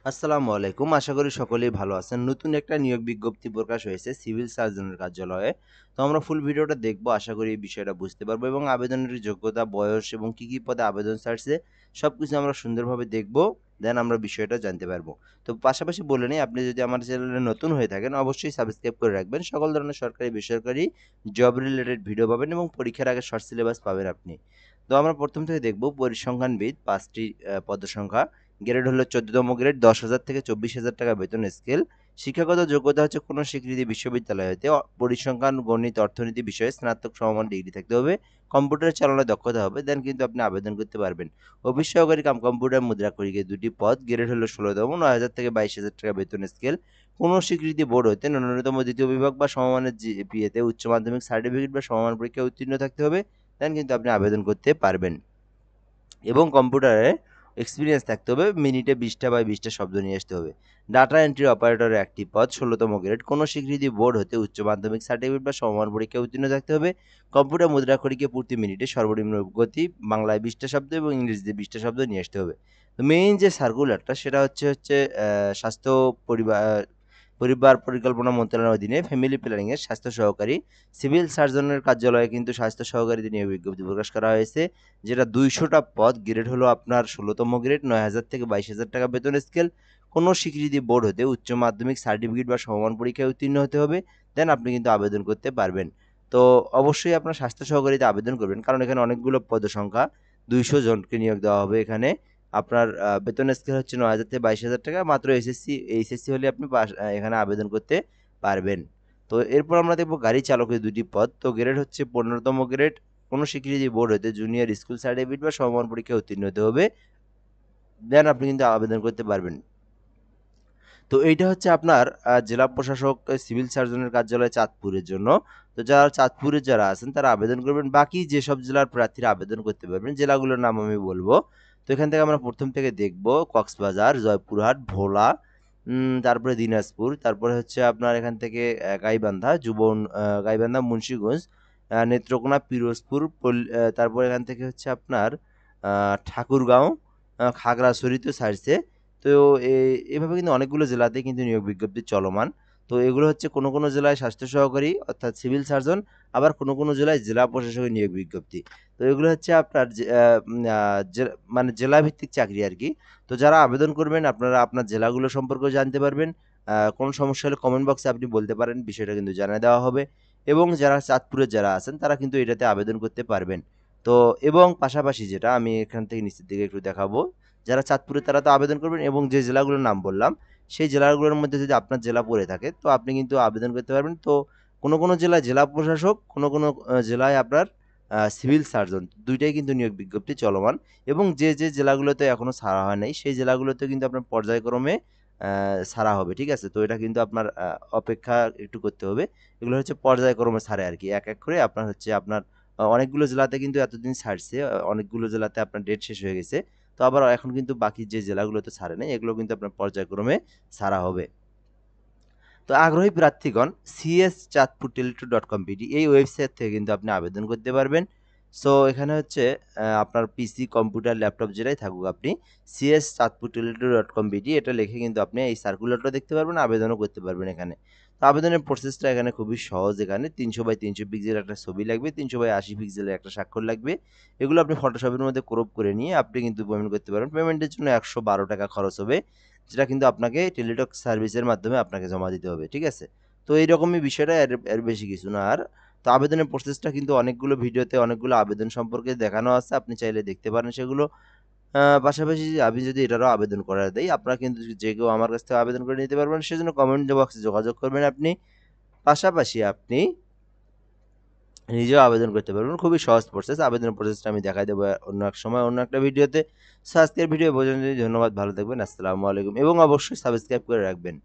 আসসালামু আলাইকুম। আশা করি সকলেই ভালো আছেন। নতুন একটা নিয়োগ বিজ্ঞপ্তি প্রকাশ হয়েছে সিভিল সার্জনের কার্যালয়ে। তো আমরা ফুল ভিডিওটা দেখব। আশা করি এই বিষয়টা বুঝতে পারবো এবং আবেদনের যোগ্যতা, বয়স এবং কি পদে আবেদন ছাড়ছে সবকিছু আমরা সুন্দরভাবে দেখব। দেন আমরা বিষয়টা জানতে পারবো। তো পাশাপাশি বলে নেই, আপনি যদি আমার চ্যানেলে নতুন হয়ে থাকেন অবশ্যই সাবস্ক্রাইব করে রাখবেন। সকল ধরনের সরকারি, বেসরকারি জব রিলেটেড ভিডিও পাবেন এবং পরীক্ষার আগে শর্ট সিলেবাস পাবেন আপনি। তো আমরা প্রথম থেকে দেখব পরিসংখ্যানবিদ ৫টি পদসংখ্যা। গ্রেড হলো ১৪তম গ্রেড, ১০,০০০ থেকে ২৪,০০০ টাকা বেতন স্কেল। শিক্ষাগত যোগ্যতা হচ্ছে কোনো স্বীকৃত বিশ্ববিদ্যালয় হতে পরিসংখ্যান, গণিত, অর্থনীতি বিষয়ে স্নাতক সমমান ডিগ্রি থাকতে হবে। কম্পিউটার চালানোর দক্ষতা হবে, দেন কিন্তু আপনি আবেদন করতে পারবেন। অফিস সহকারী কাম কম্পিউটার মুদ্রাক্ষরিকের ২টি পদ, গ্রেড হলো ১৬তম, ৯,০০০ থেকে ২২,০০০ টাকা বেতন স্কেল। কোনো স্বীকৃতি বোর্ড হতে ন্যূনতম দ্বিতীয় বিভাগ বা সমমানের জিপিএতে উচ্চ মাধ্যমিক সার্টিফিকেট বা সমমান পরীক্ষায় উত্তীর্ণ থাকতে হবে, দেন কিন্তু আপনি আবেদন করতে পারবেন। এবং কম্পিউটারে এক্সপিরিয়েন্স থাকতে হবে, মিনিটে ২০টা বাই ২০টা শব্দ নিয়ে আসতে হবে। ডাটা এন্ট্রি অপারেটরের একটি পদ, ১৬তম গ্রেড, কোনো স্বীকৃতি বোর্ড হতে উচ্চ মাধ্যমিক সার্টিফিকেট বা সমমান পরীক্ষায় উত্তীর্ণ থাকতে হবে। কম্পিউটার মুদ্রাক্ষরিকে প্রতি মিনিটে সর্বনিম্ন গতি বাংলায় ২০টা শব্দ এবং ইংরেজিতে ২০টা শব্দ নিয়ে আসতে হবে। তো মেইন যে সার্কুলারটা সেটা হচ্ছে স্বাস্থ্য পরিবার পরিবার পরিকল্পনা মন্ত্রণালয়ের অধীনে ফ্যামিলি প্ল্যানিং এর স্বাস্থ্য সহকারী সিভিল সার্জনের কার্যালয়ে কিন্তু স্বাস্থ্য সহকারীদের নিয়োগ বিজ্ঞপ্তি প্রকাশ করা হয়েছে, যেটা ২০০টা পদ। গ্রেড হলো আপনার ১৬তম গ্রেড, ৯,০০০ থেকে ২২,০০০ টাকা বেতন স্কেল। কোনো স্বীকৃতি বোর্ড হতে উচ্চ মাধ্যমিক সার্টিফিকেট বা সমমান পরীক্ষায় উত্তীর্ণ হতে হবে, দেন আপনি কিন্তু আবেদন করতে পারবেন। তো অবশ্যই আপনার স্বাস্থ্য সহকারীতে আবেদন করবেন, কারণ এখানে অনেকগুলো পদসংখ্যা, ২০০ জনকে নিয়োগ দেওয়া হবে এখানে। আপনার বেতন স্কেল হচ্ছে ৯,০০০ থেকে ২২,০০০ টাকা। মাত্র এইচএসসি হলে আপনি এখানে আবেদন করতে পারবেন। তো এরপর আমরা দেখব গাড়ি চালকের ২টি পদ। তো গ্রেড হচ্ছে ১৫তম গ্রেড, কোনো স্বীকৃতি বোর্ড হতে জুনিয়র স্কুল সার্টিফিকেট বা সমমান পরীক্ষায় উত্তীর্ণ হতে হবে, দেন আপনি কিন্তু আবেদন করতে পারবেন। তো এইটা হচ্ছে আপনার জেলা প্রশাসক সিভিল সার্জনের কার্যালয় চাঁদপুরের জন্য। তো যারা চাঁদপুরে যারা আছেন তারা আবেদন করবেন। বাকি যেসব জেলার প্রার্থীরা আবেদন করতে পারবেন, জেলাগুলোর নাম আমি বলবো। তো এখান থেকে আমরা প্রথম থেকে দেখব কক্সবাজার, জয়পুরহাট, ভোলা, তারপরে দিনাজপুর, তারপরে হচ্ছে আপনার এখান থেকে গাইবান্ধা, গাইবান্ধা, মুন্সিগঞ্জ, নেত্রকোনা, পিরোজপুর, তারপর এখান থেকে হচ্ছে আপনার ঠাকুরগাঁও, খাগড়াছড়ি তো ছাড়ছে। তো এভাবে কিন্তু অনেকগুলো জেলাতে কিন্তু নিয়োগ বিজ্ঞপ্তি চলমান। তো এগুলো হচ্ছে কোনো জেলায় স্বাস্থ্য সহকারী অর্থাৎ সিভিল সার্জন, আবার কোনো জেলায় জেলা প্রশাসকের নিয়োগ বিজ্ঞপ্তি। তো এগুলো হচ্ছে আপনার মানে জেলাভিত্তিক চাকরি আরকি। তো যারা আবেদন করবেন আপনারা আপনার জেলাগুলো সম্পর্কেও জানতে পারবেন। কোনো সমস্যা হলে কমেন্ট বক্সে আপনি বলতে পারেন, বিষয়টা কিন্তু জানিয়ে দেওয়া হবে। এবং যারা চাঁদপুরের যারা আছেন তারা কিন্তু এটাতে আবেদন করতে পারবেন। তো এবং পাশাপাশি যেটা আমি এখান থেকে নিচের দিকে একটু দেখাবো, যারা চাঁদপুরে তারা তো আবেদন করবেন এবং যে জেলাগুলোর নাম বললাম সেই জেলাগুলোর মধ্যে যদি আপনার জেলা পড়ে থাকে তো আপনি কিন্তু আবেদন করতে পারবেন। তো কোনো জেলায় জেলা প্রশাসক, কোনো জেলায় আপনার সিভিল সার্জন, ২ টাই কিন্তু নিয়োগ বিজ্ঞপ্তি চলমান। এবং যে জেলাগুলোতে এখনো ছাড়া হয় নাই সেই জেলাগুলোতে কিন্তু আপনার পর্যায়ক্রমে ছাড়া হবে। ঠিক আছে? তো এটা কিন্তু আপনার অপেক্ষা একটু করতে হবে। এগুলো হচ্ছে পর্যায়ক্রমে ছাড়ে আরকি। এক করে আপনার হচ্ছে আপনার অনেকগুলো জেলাতে কিন্তু এতদিন ছাড়ছে। অনেকগুলো জেলাতে আপনার ডেট শেষ হয়ে গেছে। তো আবার এখন কিন্তু বাকি যে জেলাগুলোতে ছাড়ে নাই এগুলো কিন্তু আপনার পর্যায়ক্রমে ছাড়া হবে। তো আগ্রহী প্রার্থীগণ cs চাঁদপুর টেলিটক.com.bd এই ওয়েবসাইট থেকে কিন্তু আপনি আবেদন করতে পারবেন। সো এখানে হচ্ছে আপনার পিসি, কম্পিউটার, ল্যাপটপ যেটাই থাকুক আপনি cs চাঁদপুর টেলিটক.com.bd এটা লিখে কিন্তু আপনি এই সার্কুলারটা দেখতে পারবেন, আবেদনও করতে পারবেন এখানে। তো আবেদনের প্রসেসটা এখানে খুবই সহজ। এখানে ৩০০ বাই ৩০০ পিক্সেলের একটা ছবি লাগবে, ৩০০ বাই ৮০ পিক্সেলের একটা স্বাক্ষর লাগবে। এগুলো আপনি ফটোশপের মধ্যে ক্রপ করে নিয়ে আপনি কিন্তু পেমেন্ট করতে পারবেন। পেমেন্টের জন্য ১১২ টাকা খরচ হবে, যেটা কিন্তু আপনাকে টেলিটক সার্ভিসের মাধ্যমে আপনাকে জমা দিতে হবে। ঠিক আছে? তো এইরকমই বিষয়টা, এর বেশি কিছু না আর। তো আবেদনের প্রসেসটা কিন্তু অনেকগুলো ভিডিওতে অনেকগুলো আবেদন সম্পর্কে দেখানো আছে। আপনি চাইলে দেখতে পারেন সেগুলো। পাশাপাশি আমি যদি এটারও আবেদন করায় দেই, আপনারা কিন্তু যে কেউ আমার কাছ থেকে আবেদন করে নিতে পারবেন। সেজন্য কমেন্ট বক্সে যোগাযোগ করবেন আপনি। পাশাপাশি আপনি নিজেও আবেদন করতে পারবেন। খুবই সহজ প্রসেস। আবেদনের প্রসেসটা আমি দেখাই দেব অন্য এক সময় অন্য একটা ভিডিওতে। সো আজকের ভিডিও পর্যন্তই। ধন্যবাদ। ভালো থাকবেন। আসসালামু আলাইকুম এবং অবশ্যই সাবস্ক্রাইব করে রাখবেন।